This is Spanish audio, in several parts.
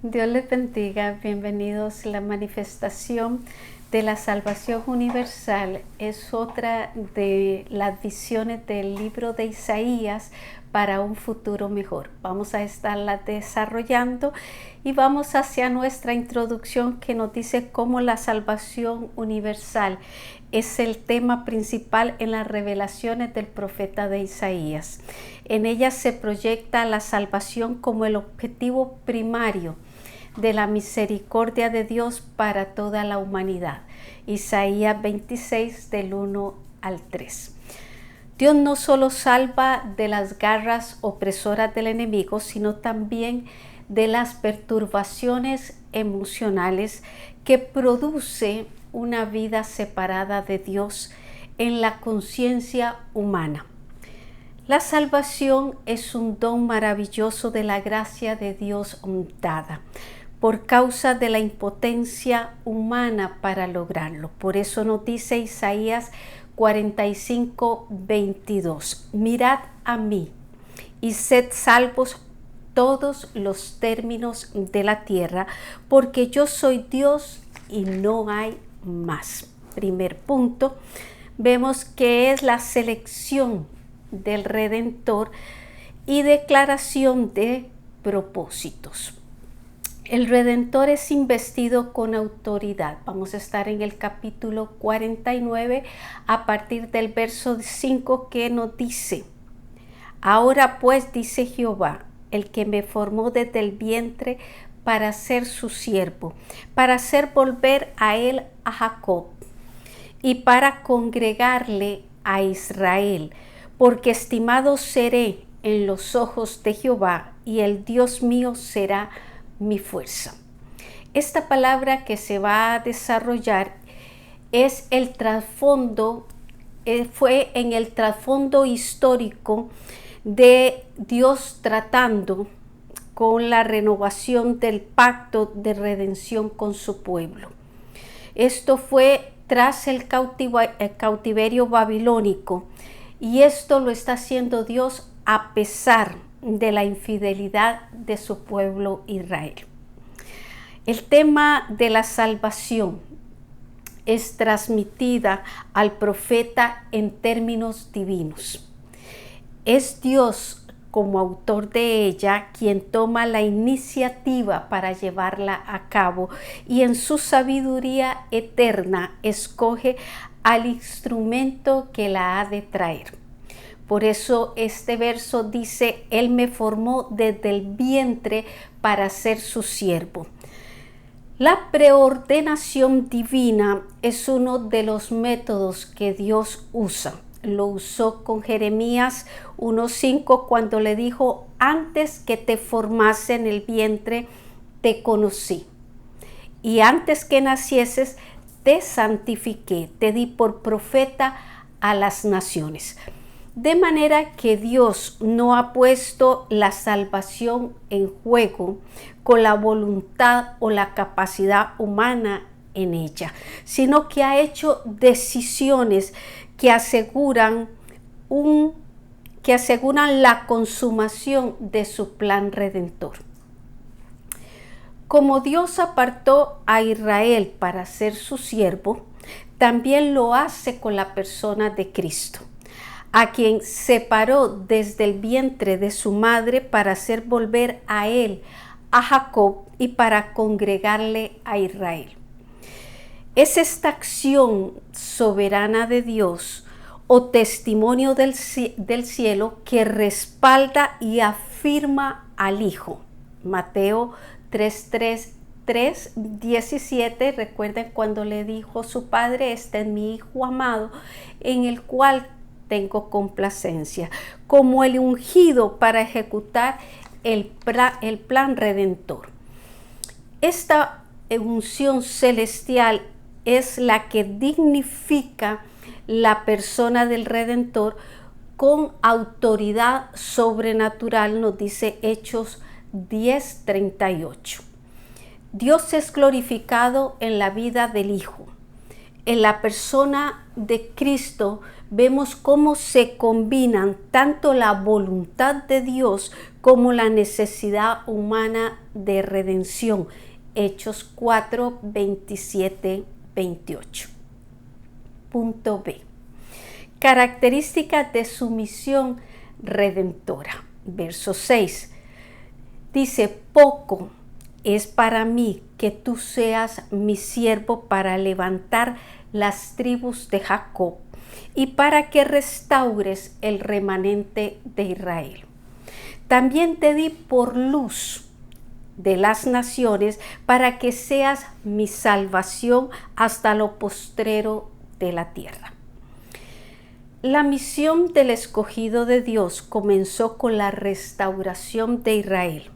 Dios les bendiga, bienvenidos. La manifestación de la salvación universal es otra de las visiones del libro de Isaías para un futuro mejor. Vamos a estarla desarrollando y vamos hacia nuestra introducción que nos dice cómo la salvación universal es el tema principal en las revelaciones del profeta de Isaías. En ella se proyecta la salvación como el objetivo primario de la misericordia de Dios para toda la humanidad. Isaías 26 del 1 al 3. Dios no solo salva de las garras opresoras del enemigo, sino también de las perturbaciones emocionales que produce una vida separada de Dios en la conciencia humana. La salvación es un don maravilloso de la gracia de Dios dada por causa de la impotencia humana para lograrlo. Por eso nos dice Isaías 45:22, mirad a mí y sed salvos todos los términos de la tierra, porque yo soy Dios y no hay más. Primer punto, vemos que es la selección del Redentor y declaración de propósitos. El Redentor es investido con autoridad. Vamos a estar en el capítulo 49 a partir del verso 5 que nos dice: ahora pues, dice Jehová, el que me formó desde el vientre para ser su siervo, para hacer volver a él a Jacob y para congregarle a Israel, porque estimado seré en los ojos de Jehová y el Dios mío será mi fuerza. Esta palabra que se va a desarrollar es el trasfondo, fue en el trasfondo histórico de Dios tratando con la renovación del pacto de redención con su pueblo. Esto fue tras el cautiverio babilónico, y esto lo está haciendo Dios a pesar de la infidelidad de su pueblo Israel. El tema de la salvación es transmitida al profeta en términos divinos. Es Dios como autor de ella quien toma la iniciativa para llevarla a cabo, y en su sabiduría eterna escoge al instrumento que la ha de traer. Por eso este verso dice: Él me formó desde el vientre para ser su siervo. La preordenación divina es uno de los métodos que Dios usa. Lo usó con Jeremías 1:5 cuando le dijo: antes que te formase en el vientre te conocí, y antes que nacieses te santifiqué, te di por profeta a las naciones. De manera que Dios no ha puesto la salvación en juego con la voluntad o la capacidad humana en ella, sino que ha hecho decisiones que aseguran la consumación de su plan redentor. Como Dios apartó a Israel para ser su siervo, también lo hace con la persona de Cristo, a quien separó desde el vientre de su madre para hacer volver a él a Jacob y para congregarle a Israel. Es esta acción soberana de Dios o testimonio del cielo que respalda y afirma al Hijo. Mateo 3:17, recuerden cuando le dijo su padre: este es mi Hijo amado, en el cual tengo complacencia, como el ungido para ejecutar el plan redentor. Esta unción celestial es la que dignifica la persona del Redentor con autoridad sobrenatural, nos dice Hechos 10:38. Dios es glorificado en la vida del Hijo. en la persona de Cristo vemos cómo se combinan tanto la voluntad de Dios como la necesidad humana de redención. Hechos 4, 27, 28. Punto B. Características de su misión redentora. Verso 6. Dice, poco es para mí que tú seas mi siervo para levantar las tribus de Jacob y para que restaures el remanente de Israel. También te di por luz de las naciones para que seas mi salvación hasta lo postrero de la tierra. La misión del escogido de Dios comenzó con la restauración de Israel.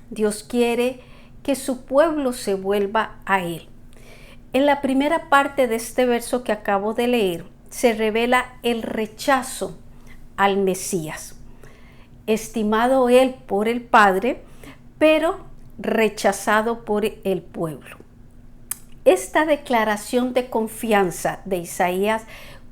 Dios quiere que su pueblo se vuelva a Él. En la primera parte de este verso que acabo de leer, se revela el rechazo al Mesías, estimado Él por el Padre, pero rechazado por el pueblo. Esta declaración de confianza de Isaías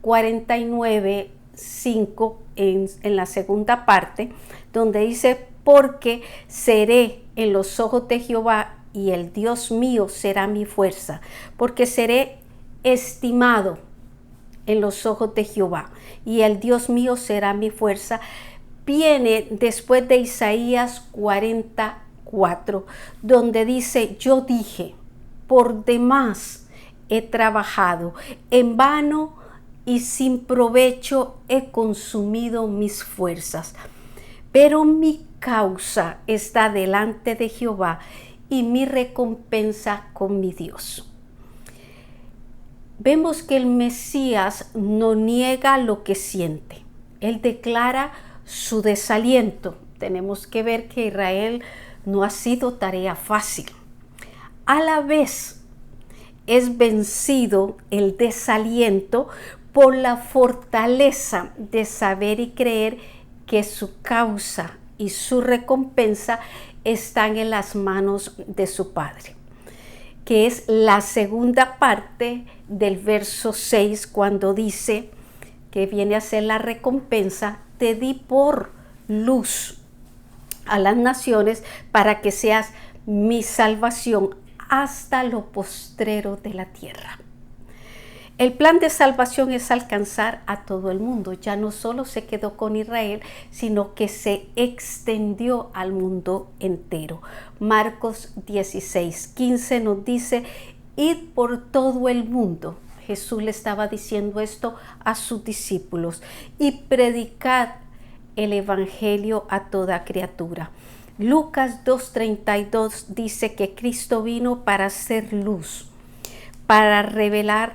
49, 5 en la segunda parte, donde dice, porque seré en los ojos de Jehová y el Dios mío será mi fuerza, porque seré estimado en los ojos de Jehová y el Dios mío será mi fuerza, viene después de Isaías 44, donde dice, yo dije, por demás he trabajado, en vano y sin provecho he consumido mis fuerzas, pero mi causa está delante de Jehová y mi recompensa con mi Dios. Vemos que el Mesías no niega lo que siente. Él declara su desaliento. Tenemos que ver que Israel no ha sido tarea fácil. A la vez es vencido el desaliento por la fortaleza de saber y creer que su causa y su recompensa están en las manos de su Padre, que es la segunda parte del verso 6, cuando dice que viene a ser la recompensa, te di por luz a las naciones para que seas mi salvación hasta lo postrero de la tierra. El plan de salvación es alcanzar a todo el mundo. Ya no solo se quedó con Israel, sino que se extendió al mundo entero. Marcos 16, 15 nos dice, id por todo el mundo. Jesús le estaba diciendo esto a sus discípulos y predicad el evangelio a toda criatura. Lucas 2:32 dice que Cristo vino para hacer luz, para revelación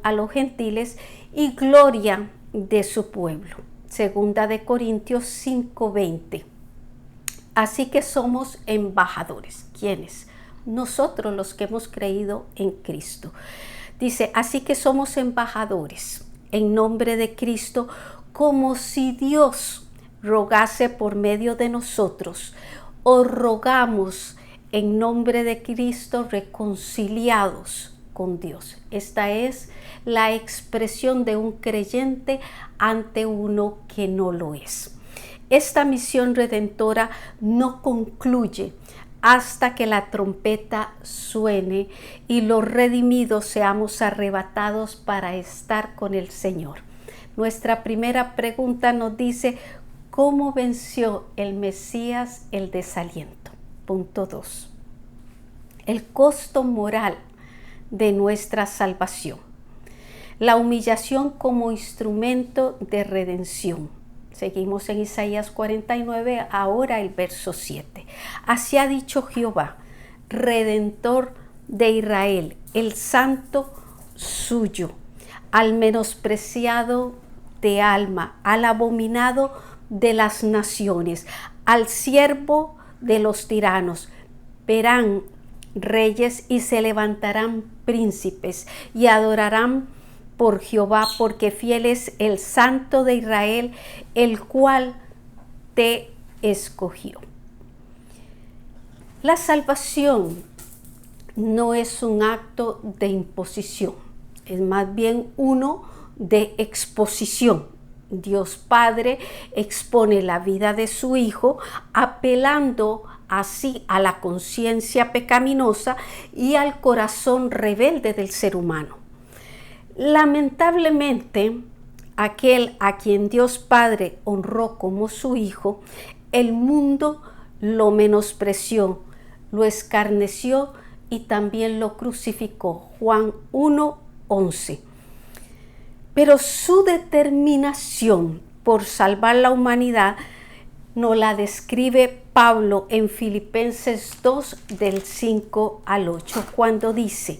a los gentiles y gloria de su pueblo. Segunda de Corintios 5:20. Así que somos embajadores. ¿Quiénes? Nosotros, los que hemos creído en Cristo. Dice, así que somos embajadores en nombre de Cristo, como si Dios rogase por medio de nosotros. Os rogamos en nombre de Cristo, reconciliados con Dios. Esta es la expresión de un creyente ante uno que no lo es. Esta misión redentora no concluye hasta que la trompeta suene y los redimidos seamos arrebatados para estar con el Señor. Nuestra primera pregunta nos dice, ¿cómo venció el Mesías el desaliento? Punto 2. El costo moral de nuestra salvación. La humillación como instrumento de redención. Seguimos en Isaías 49, ahora el verso 7. Así ha dicho Jehová, Redentor de Israel, el santo suyo, al menospreciado de alma, al abominado de las naciones, al siervo de los tiranos. Verán reyes y se levantarán príncipes y adorarán por Jehová, porque fiel es el Santo de Israel, el cual te escogió. La salvación no es un acto de imposición, es más bien uno de exposición. Dios Padre expone la vida de su Hijo, apelando así a la conciencia pecaminosa y al corazón rebelde del ser humano. Lamentablemente, aquel a quien Dios Padre honró como su Hijo, el mundo lo menospreció, lo escarneció y también lo crucificó. Juan 1:11. Pero su determinación por salvar la humanidad nos la describe Pablo en Filipenses 2 del 5 al 8, cuando dice: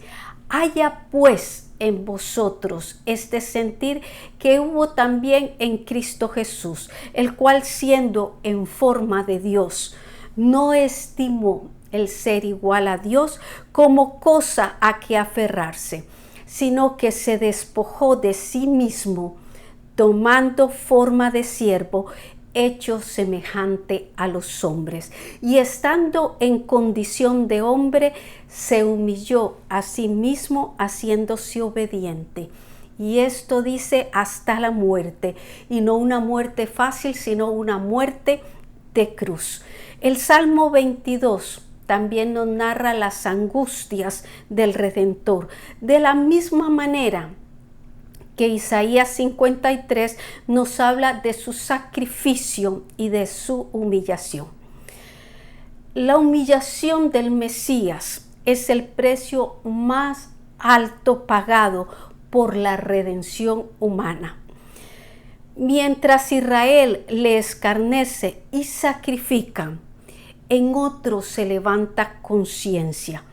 haya pues en vosotros este sentir que hubo también en Cristo Jesús, el cual, siendo en forma de Dios, no estimó el ser igual a Dios como cosa a que aferrarse, sino que se despojó de sí mismo, tomando forma de siervo, hecho semejante a los hombres, y estando en condición de hombre, se humilló a sí mismo, haciéndose obediente. Y esto dice hasta la muerte, y no una muerte fácil, sino una muerte de cruz. El Salmo 22 también nos narra las angustias del Redentor, de la misma manera que Isaías 53 nos habla de su sacrificio y de su humillación. La humillación del Mesías es el precio más alto pagado por la redención humana. Mientras Israel le escarnece y sacrifica, en otro se levanta conciencia.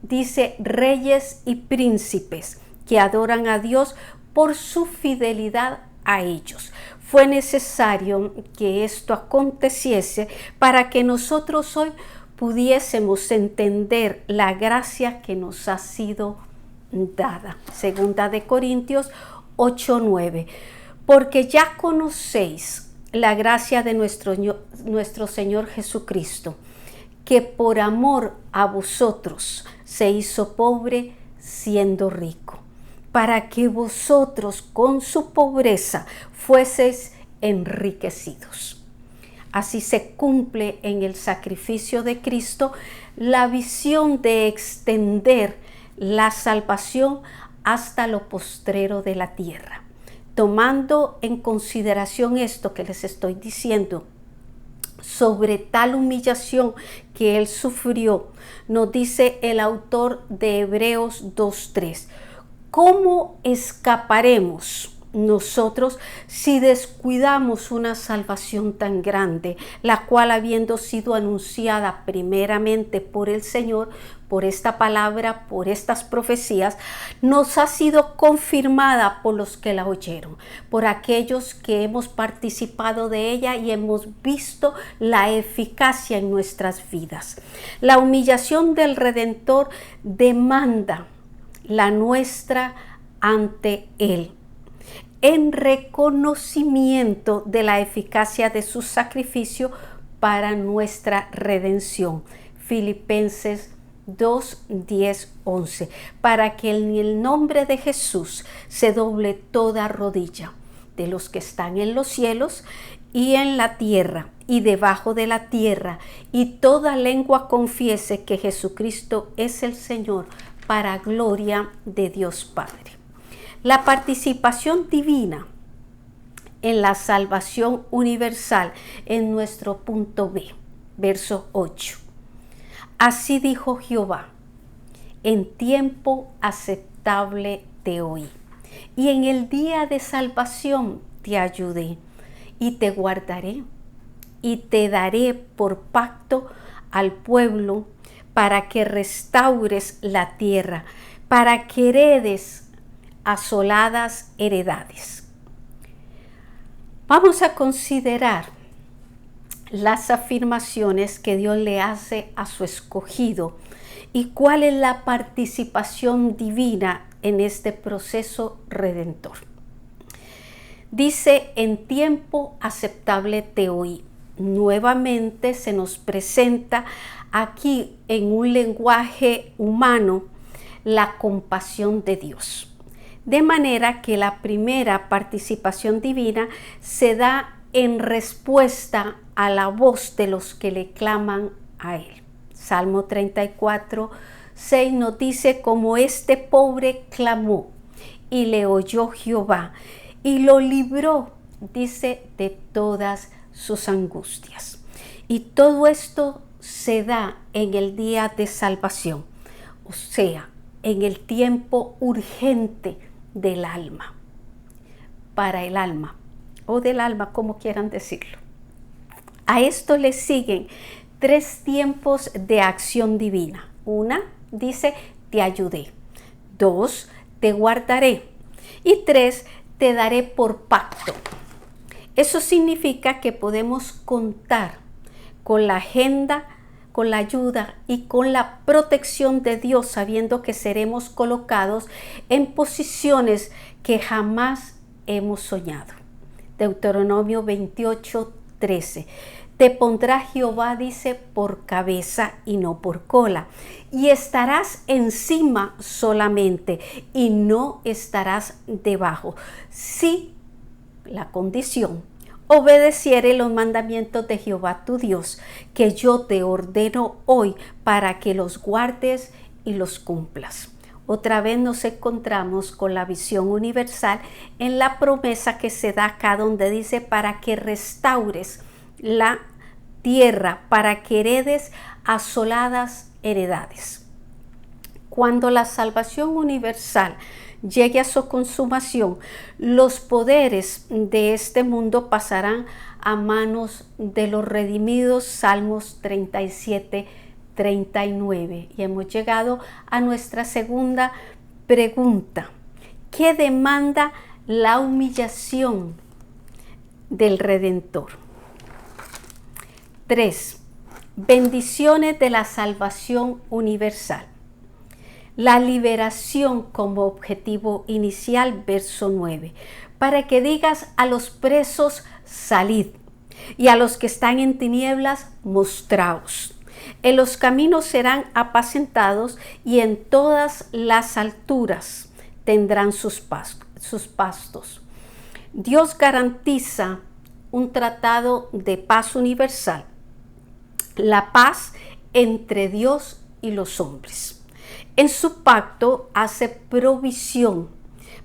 Dice: reyes y príncipes que adoran a Dios por su fidelidad a ellos. Fue necesario que esto aconteciese para que nosotros hoy pudiésemos entender la gracia que nos ha sido dada. Segunda de Corintios 8:9. Porque ya conocéis la gracia de nuestro Señor Jesucristo, que por amor a vosotros se hizo pobre siendo rico, para que vosotros con su pobreza fueseis enriquecidos. Así se cumple en el sacrificio de Cristo la visión de extender la salvación hasta lo postrero de la tierra. Tomando en consideración esto que les estoy diciendo, sobre tal humillación que él sufrió, nos dice el autor de Hebreos 2:3. ¿Cómo escaparemos nosotros si descuidamos una salvación tan grande, la cual, habiendo sido anunciada primeramente por el Señor, por esta palabra, por estas profecías, nos ha sido confirmada por los que la oyeron, por aquellos que hemos participado de ella y hemos visto la eficacia en nuestras vidas? La humillación del Redentor demanda la nuestra ante Él, en reconocimiento de la eficacia de su sacrificio para nuestra redención. Filipenses 2, 10, 11. Para que en el nombre de Jesús se doble toda rodilla de los que están en los cielos y en la tierra y debajo de la tierra, y toda lengua confiese que Jesucristo es el Señor, para gloria de Dios Padre. La participación divina en la salvación universal en nuestro punto B, verso 8. Así dijo Jehová: en tiempo aceptable te oí, y en el día de salvación te ayudé, y te guardaré, y te daré por pacto al pueblo, para que restaures la tierra, para que heredes asoladas heredades. Vamos a considerar las afirmaciones que Dios le hace a su escogido y cuál es la participación divina en este proceso redentor. Dice: en tiempo aceptable te oí. nuevamente se nos presenta aquí en un lenguaje humano la compasión de Dios. De manera que la primera participación divina se da en respuesta a la voz de los que le claman a Él. Salmo 34, 6 nos dice: como este pobre clamó y le oyó Jehová y lo libró, dice, de todas sus angustias. Y todo esto se da en el día de salvación, o sea, en el tiempo urgente del alma, para el alma, o del alma, como quieran decirlo. A esto le siguen 3 tiempos de acción divina. 1, dice, te ayudé. 2, te guardaré. Y 3, te daré por pacto. Eso significa que podemos contar con la agenda, con la ayuda y con la protección de Dios, sabiendo que seremos colocados en posiciones que jamás hemos soñado. Deuteronomio 28, 13. Te pondrá Jehová, dice, por cabeza y no por cola, y estarás encima solamente y no estarás debajo. Si la condición obedeciere los mandamientos de Jehová tu Dios, que yo te ordeno hoy para que los guardes y los cumplas. Otra vez nos encontramos con la visión universal en la promesa que se da acá, donde dice: para que restaures la tierra, para que heredes asoladas heredades. Cuando la salvación universal llegue a su consumación, los poderes de este mundo pasarán a manos de los redimidos. Salmos 37, 39. Y hemos llegado a nuestra segunda pregunta. ¿Qué demanda la humillación del Redentor? 3. Bendiciones de la salvación universal. La liberación como objetivo inicial, verso 9. Para que digas a los presos: salid, y a los que están en tinieblas: mostraos. En los caminos serán apacentados, y en todas las alturas tendrán sus pastos. Dios garantiza un tratado de paz universal, la paz entre Dios y los hombres. En su pacto hace provisión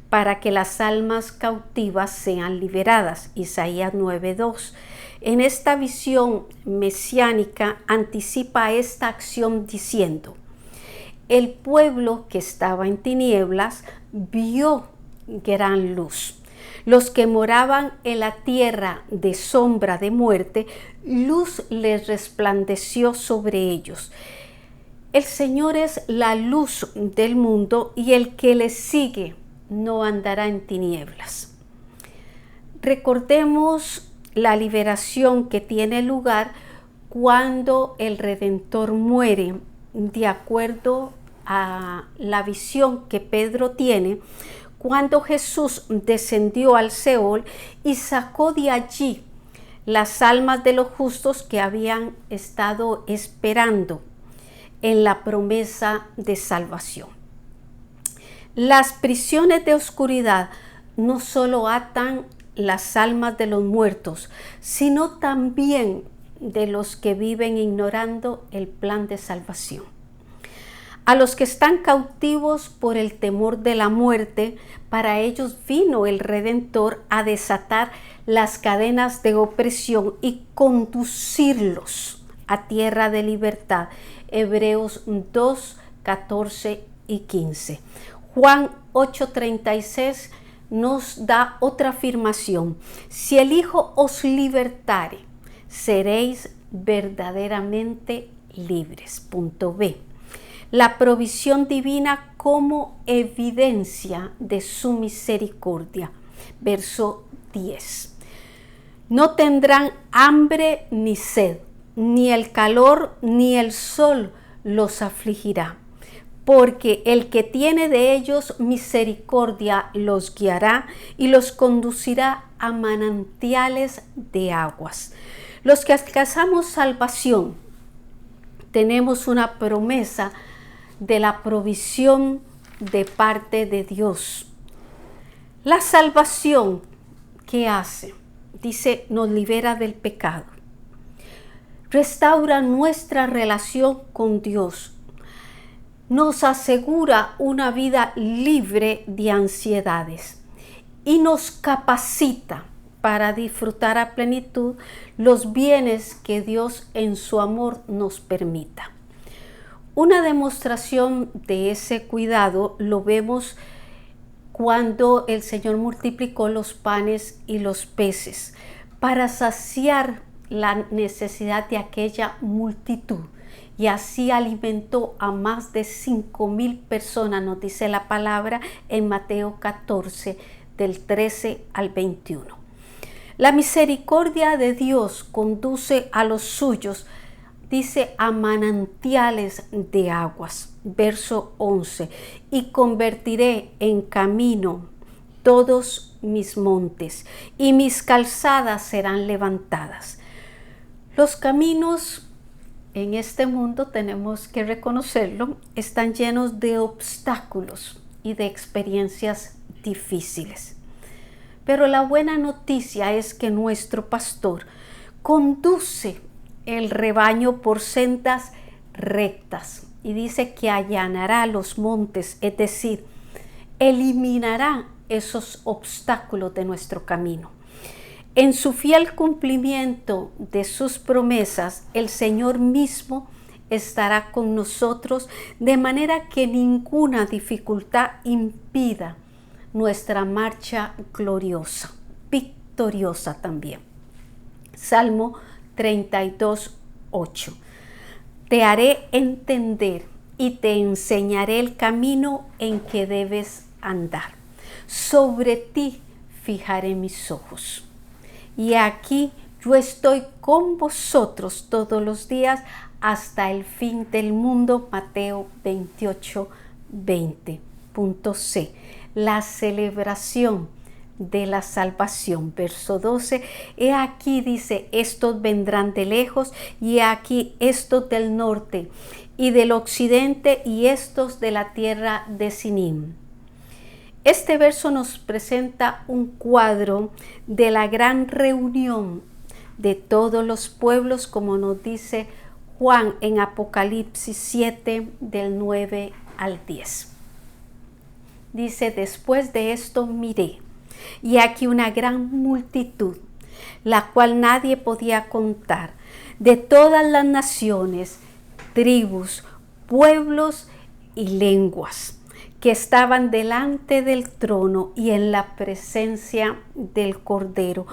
para que las almas cautivas sean liberadas. Isaías 9:2. En esta visión mesiánica anticipa esta acción diciendo: el pueblo que estaba en tinieblas vio gran luz. Los que moraban en la tierra de sombra de muerte, luz les resplandeció sobre ellos. El Señor es la luz del mundo, y el que le sigue no andará en tinieblas. Recordemos la liberación que tiene lugar cuando el Redentor muere, de acuerdo a la visión que Pedro tiene, cuando Jesús descendió al Seol y sacó de allí las almas de los justos que habían estado esperando en la promesa de salvación. Las prisiones de oscuridad no solo atan las almas de los muertos, sino también de los que viven ignorando el plan de salvación. A los que están cautivos por el temor de la muerte, para ellos vino el Redentor a desatar las cadenas de opresión y conducirlos a tierra de libertad. Hebreos 2, 14 y 15. Juan 8:36 nos da otra afirmación: si el Hijo os libertare, seréis verdaderamente libres. Punto B. La provisión divina como evidencia de su misericordia. Verso 10. No tendrán hambre ni sed, ni el calor ni el sol los afligirá, porque el que tiene de ellos misericordia los guiará y los conducirá a manantiales de aguas. Los que alcanzamos salvación tenemos una promesa de la provisión de parte de Dios. La salvación, ¿qué hace? Dice, nos libera del pecado. Restaura nuestra relación con Dios. Nos asegura una vida libre de ansiedades y nos capacita para disfrutar a plenitud los bienes que Dios en su amor nos permita. Una demostración de ese cuidado lo vemos cuando el Señor multiplicó los panes y los peces para saciar la necesidad de aquella multitud, y así alimentó a más de 5,000 personas, nos dice la palabra en Mateo 14, del 13 al 21. La misericordia de Dios conduce a los suyos, dice, a manantiales de aguas. Verso 11, y convertiré en camino todos mis montes, y mis calzadas serán levantadas. Los caminos en este mundo, tenemos que reconocerlo, están llenos de obstáculos y de experiencias difíciles. Pero la buena noticia es que nuestro pastor conduce el rebaño por sendas rectas y dice que allanará los montes, es decir, eliminará esos obstáculos de nuestro camino. En su fiel cumplimiento de sus promesas, el Señor mismo estará con nosotros, de manera que ninguna dificultad impida nuestra marcha gloriosa, victoriosa también. Salmo 32:8. Te haré entender y te enseñaré el camino en que debes andar. Sobre ti fijaré mis ojos. Y aquí yo estoy con vosotros todos los días hasta el fin del mundo. Mateo 28:20. Punto C. La celebración de la salvación. Verso 12. He aquí, dice, estos vendrán de lejos, y he aquí estos del norte y del occidente, y estos de la tierra de Sinim. Este verso nos presenta un cuadro de la gran reunión de todos los pueblos, como nos dice Juan en Apocalipsis 7, del 9 al 10. Dice, después de esto miré, y aquí una gran multitud, la cual nadie podía contar, de todas las naciones, tribus, pueblos y lenguas, que estaban delante del trono y en la presencia del Cordero,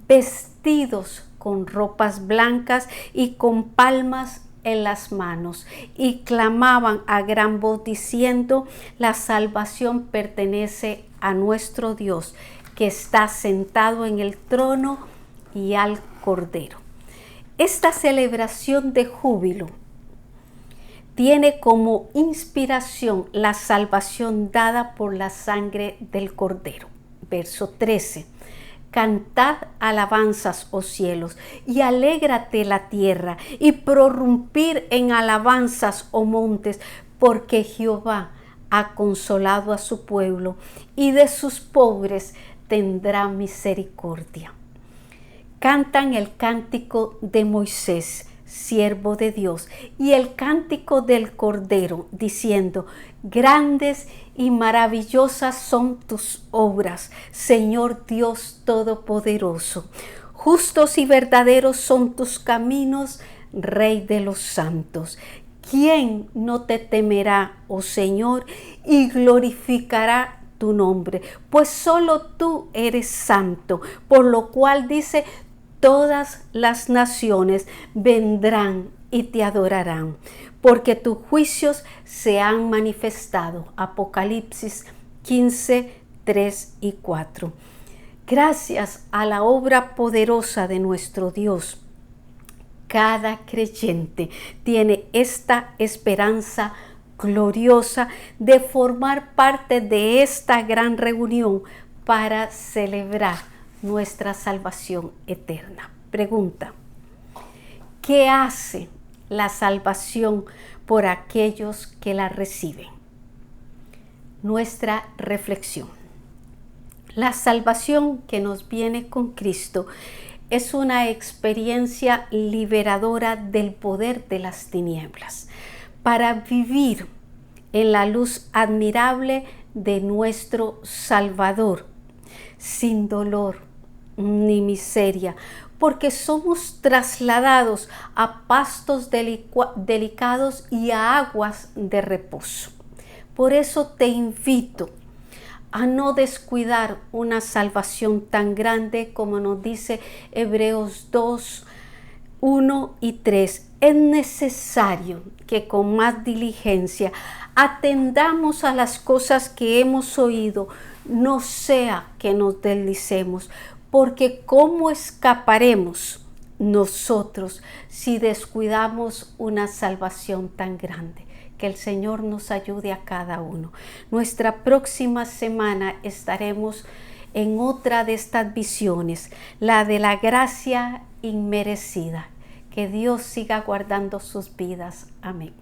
vestidos con ropas blancas y con palmas en las manos, y clamaban a gran voz diciendo, la salvación pertenece a nuestro Dios, que está sentado en el trono, y al Cordero. Esta celebración de júbilo tiene como inspiración la salvación dada por la sangre del Cordero. Verso 13. Cantad alabanzas, oh cielos, y alégrate la tierra, y prorrumpir en alabanzas, oh montes, porque Jehová ha consolado a su pueblo, y de sus pobres tendrá misericordia. Cantan el cántico de Moisés, siervo de Dios, y el cántico del Cordero, diciendo, grandes y maravillosas son tus obras, Señor Dios Todopoderoso. Justos y verdaderos son tus caminos, Rey de los santos. ¿Quién no te temerá, oh Señor, y glorificará tu nombre? Pues solo tú eres santo, por lo cual dice, todas las naciones vendrán y te adorarán, porque tus juicios se han manifestado. Apocalipsis 15, 3 y 4. Gracias a la obra poderosa de nuestro Dios, cada creyente tiene esta esperanza gloriosa de formar parte de esta gran reunión para celebrar nuestra salvación eterna. Pregunta: ¿Qué hace la salvación por aquellos que la reciben? Nuestra reflexión. La salvación que nos viene con Cristo es una experiencia liberadora del poder de las tinieblas para vivir en la luz admirable de nuestro Salvador, sin dolor ni miseria, porque somos trasladados a pastos delicados y a aguas de reposo. Por eso te invito a no descuidar una salvación tan grande como nos dice Hebreos 2, 1 y 3. Es necesario que con más diligencia atendamos a las cosas que hemos oído, no sea que nos deslicemos, porque ¿cómo escaparemos nosotros si descuidamos una salvación tan grande? Que el Señor nos ayude a cada uno. Nuestra próxima semana estaremos en otra de estas visiones, la de la gracia inmerecida. Que Dios siga guardando sus vidas. Amén.